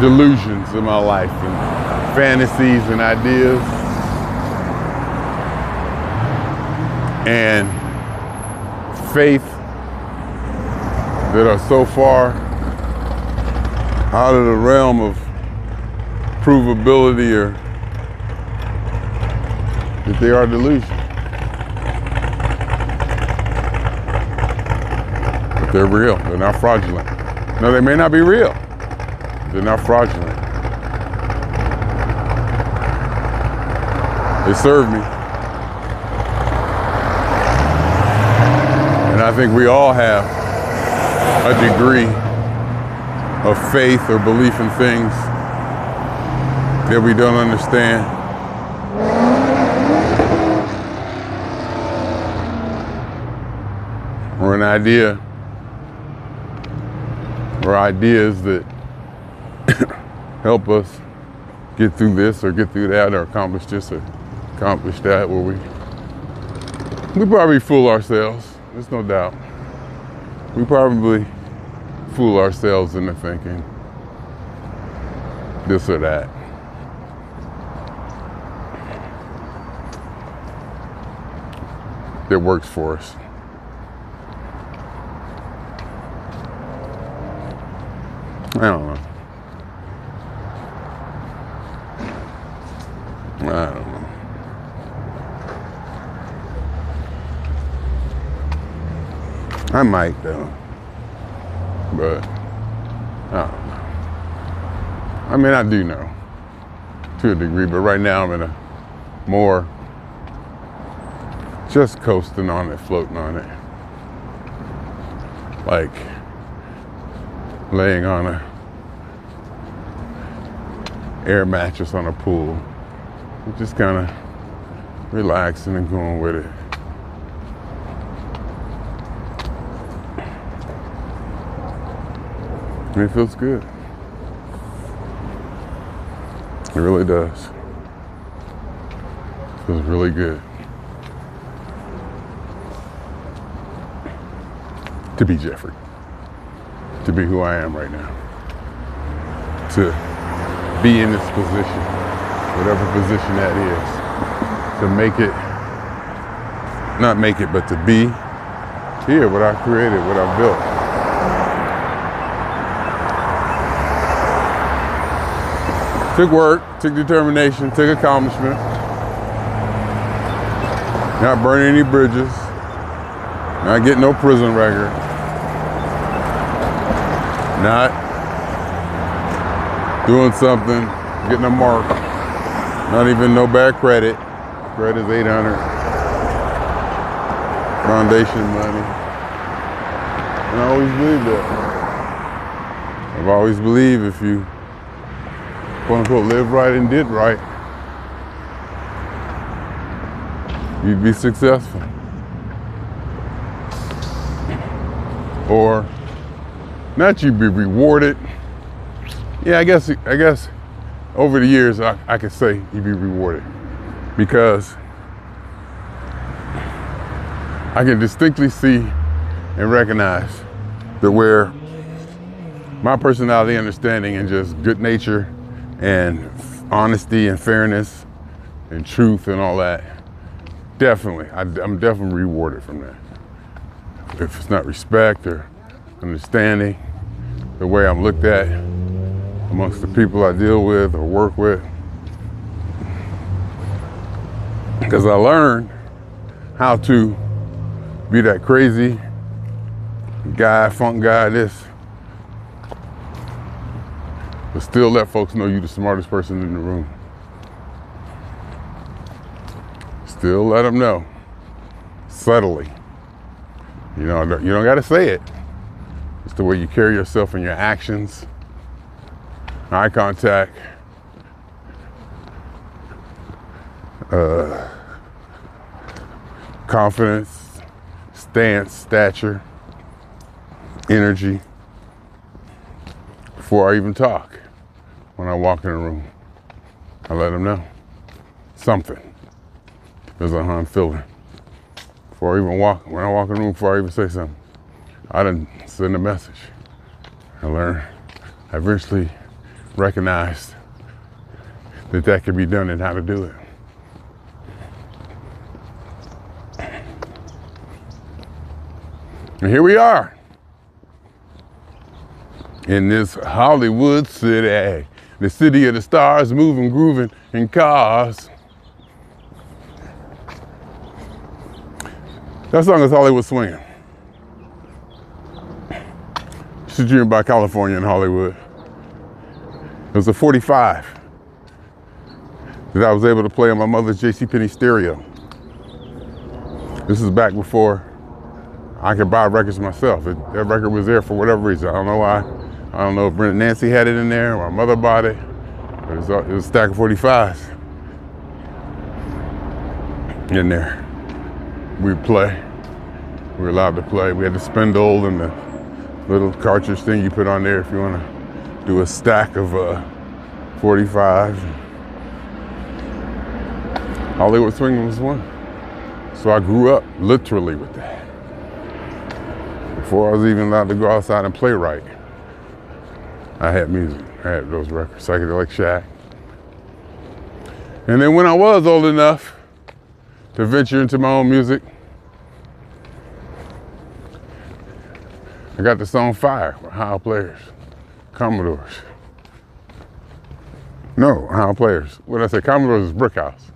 delusions in my life and fantasies and ideas and faith that are so far out of the realm of provability or that they are delusions. But they're real, they're not fraudulent. No, they may not be real, they're not fraudulent. They serve me. And I think we all have a degree of faith or belief in things that we don't understand. Or an idea, or ideas that help us get through this or get through that or accomplish this or accomplish that, where we probably fool ourselves, there's no doubt. We probably fool ourselves into thinking this or that. That works for us. I don't know. I don't know. I might though, but I don't know. I mean, I do know to a degree, but right now I'm in a more just coasting on it, floating on it. Like laying on a air mattress on a pool, just kind of relaxing and going with it. And it feels good. It really does. It feels really good to be Jeffery. to be who I am right now. To be in this position, whatever position that is. To make it, not make it, but to be here, what I created, what I built. Took work, took determination, took accomplishment. Not burning any bridges, not getting no prison record, not doing something, getting a mark, not even no bad credit. Credit's 800. Foundation money. And I always believed that. I've always believed if you, quote unquote, live right and did right, you'd be successful. Or not you'd be rewarded. Yeah, I guess over the years I could say you'd be rewarded, because I can distinctly see and recognize that where my personality, understanding, and just good nature and honesty and fairness and truth and all that, definitely, I'm definitely rewarded from that. If it's not respect or understanding, the way I'm looked at amongst the people I deal with or work with, because I learned how to be that crazy guy, funk guy, this, but still let folks know you're the smartest person in the room. Still let them know, subtly. You know, you don't gotta say it. It's the way you carry yourself and your actions, eye contact, confidence, stance, stature, energy, before I even talk. When I walk in a room, I let them know something. Depends on how I'm feeling. Before I even walk, when I walk in the room, before I even say something, I didn't send a message. I learned, I eventually recognized that that could be done and how to do it. And here we are in this Hollywood city, the city of the stars, moving, grooving in cars. That song is Hollywood Swinging. It's a dream about California and Hollywood. It was a 45 that I was able to play on my mother's JCPenney stereo. This is back before I could buy records myself. That record was there for whatever reason. I don't know why. I don't know if Brent and Nancy had it in there or my mother bought it. But it was a stack of 45s in there. We'd play. We were allowed to play. We had the spindle and the little cartridge thing you put on there if you want to do a stack of 45s. Hollywood Swinging was one. So I grew up literally with that. Before I was even allowed to go outside and play right, I had music. I had those records, Psychedelic Shack. And then when I was old enough to venture into my own music, I got the song Fire by How Players, Commodores. No, How Players. What did I say? Commodores is Brick House.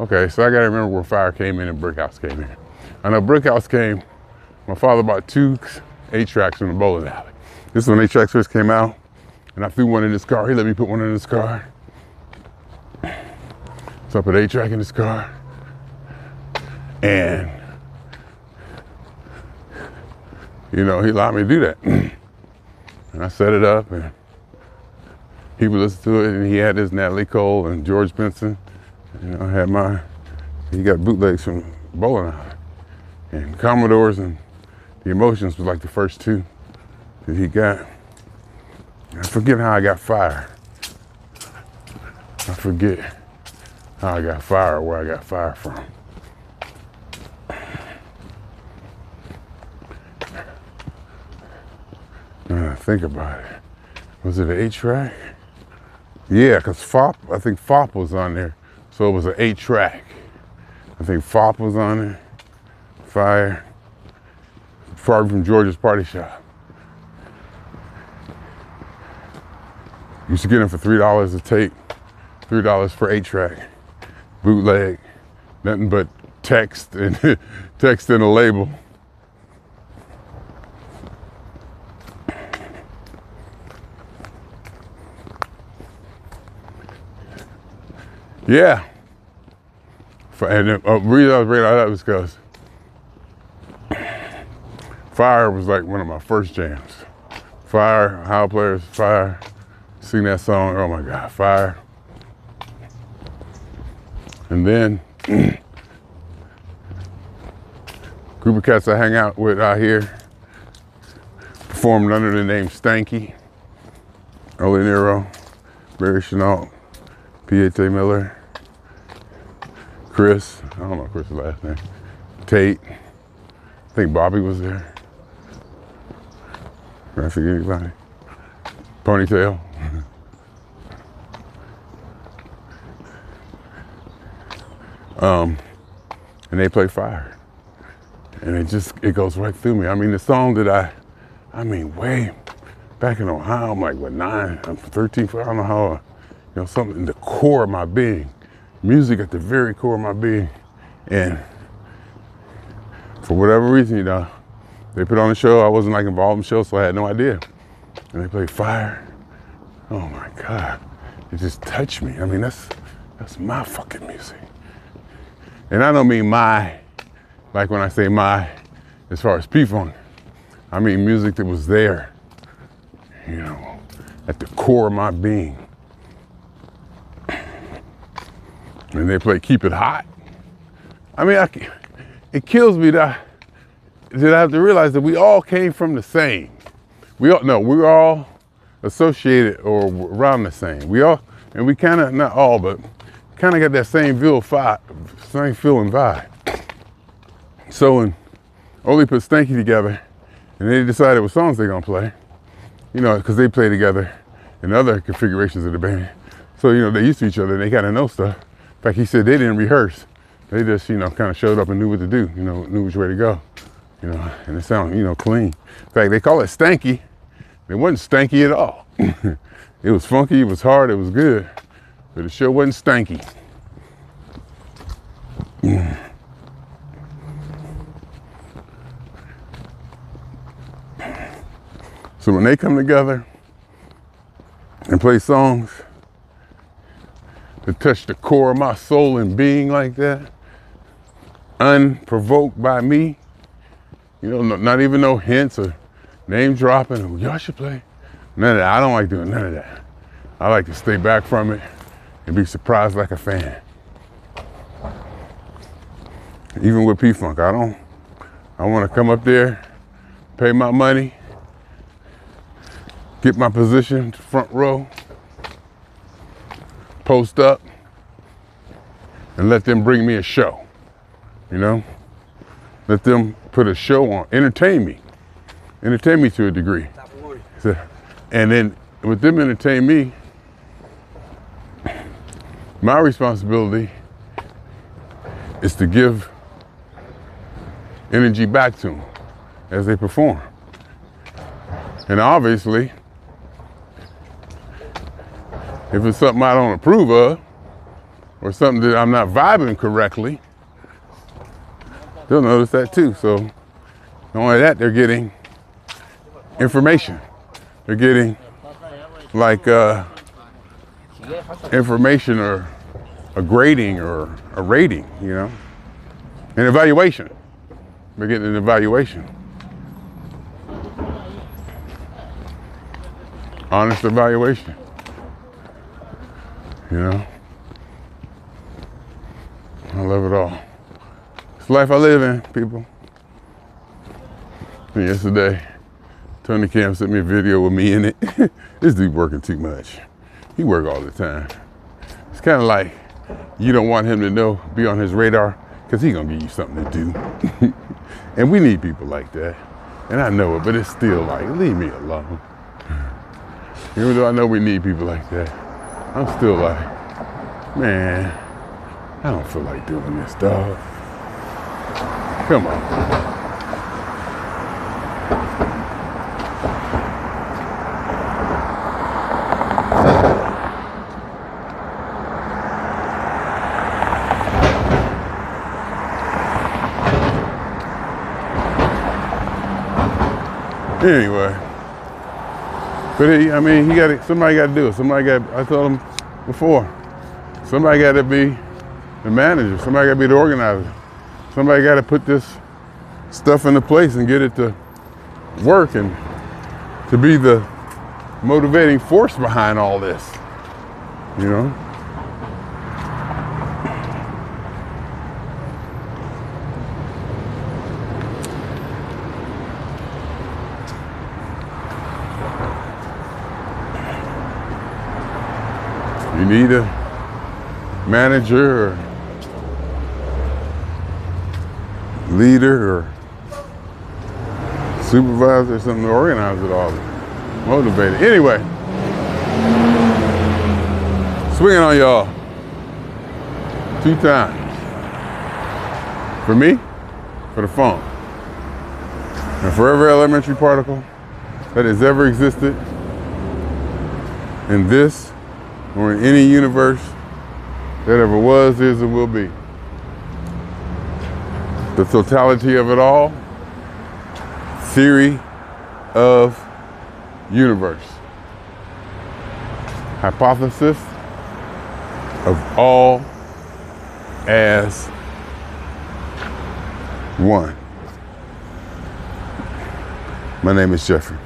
Okay, so I gotta remember where Fire came in and Brick House came in. I know Brick House came, my father bought 2 8-tracks from the bowling alley. This is when 8-tracks first came out, and I threw one in his car. He let me put one in his car. So I put 8-track in his car, and you know, he allowed me to do that. And I set it up, and he would listen to it, and he had his Natalie Cole and George Benson. You know, I had mine. He got bootlegs from bowling alley. And Commodores and The Emotions was like the first 2 that he got. I forget how I got Fire. I forget how I got Fire or where I got Fire from. trying to think about it. Was it an 8-track? Yeah, because I think FOP was on there. So it was an 8-track. I think FOP was on there. Fire. Far from George's Party Shop. Used to get them for $3 a tape. $3 for 8-track. Bootleg. Nothing but text and text and a label. Yeah. And the reason I was bringing that up is because Fire was like one of my first jams. Fire, How Players, Fire. Sing that song, oh my God, Fire. And then, group of cats I hang out with out here performed under the name Stanky, Oli Nero, Barry Chenault, P.A.T. Miller, Chris, I don't know Chris's last name, Tate, I think Bobby was there. Did I forget anybody? Ponytail. And they play Fire. And it goes right through me. I mean, the song that way back in Ohio, I'm like, what, 9, I'm 13, I don't know how, something in the core of my being. Music at the very core of my being. And for whatever reason, they put on a show. I wasn't like involved in the show, so I had no idea. And they played Fire. Oh my God, it just touched me. I mean, that's my fucking music. And I don't mean my, like when I say my, as far as P-Funk, I mean music that was there, at the core of my being. And they play Keep It Hot. I mean, it kills me that I have to realize that we all came from the same. We're all associated or around the same. And we kind of, not all, but kind of got that same feeling vibe. So when Oli put Stanky together and they decided what songs they're gonna play, because they play together in other configurations of the band. So, they used to each other and they kind of know stuff. In fact, he said they didn't rehearse. They just, kind of showed up and knew what to do, knew which way to go, and it sounded, clean. In fact, they call it stanky. It wasn't stanky at all. It was funky, it was hard, it was good, but it sure wasn't stanky. So when they come together and play songs that touch the core of my soul and being like that, unprovoked by me, not even no hints or name dropping, y'all should play. None of that. I don't like doing none of that. I like to stay back from it and be surprised like a fan. Even with P-Funk, I want to come up there, pay my money, get my position, front row, post up, and let them bring me a show, Let them put a show on, entertain me to a degree. And then with them entertain me, my responsibility is to give energy back to them as they perform. And obviously, if it's something I don't approve of, or something that I'm not vibing correctly, they'll notice that too. So not only that, they're getting information. They're getting like information or a grading or a rating, an evaluation. They're getting an evaluation. Honest evaluation. I love it all. It's the life I live in, people. And yesterday, Tony Cam sent me a video with me in it. This dude working too much. He work all the time. It's kind of like you don't want him to be on his radar, because he gonna give you something to do. And we need people like that. And I know it, but it's still like, leave me alone. Even though I know we need people like that, I'm still like, man, I don't feel like doing this, dog. Come on. Anyway, but somebody got to do it. I told him before, somebody got to be the manager. Somebody got to be the organizer. Somebody got to put this stuff into place and get it to work and to be the motivating force behind all this, you know? You need a manager or leader or supervisor or something to organize it all, motivate it. Anyway, swinging on y'all 2 times. For me, for the phone. And for every elementary particle that has ever existed in this or in any universe that ever was, is, and will be. The totality of it all, theory of universe. Hypothesis of all as one. My name is Jeffery.